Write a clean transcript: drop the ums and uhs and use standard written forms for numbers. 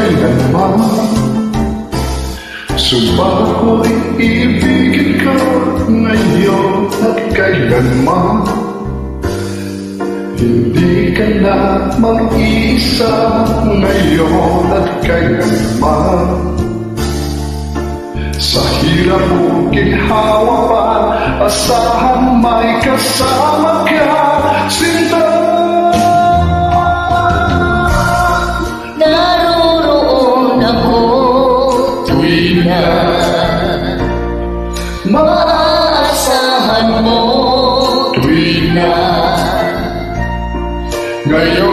kailanman. Sumpah ko'y ibigin ka ngayon at kailanman. Hindi ka na mag-isa ngayon at kailanman. Sa hirap o ginhawa pa, asahan may kasama ka, sinta. Naroroon ako tuwing na maaasahan mo, tuwing na Ngayon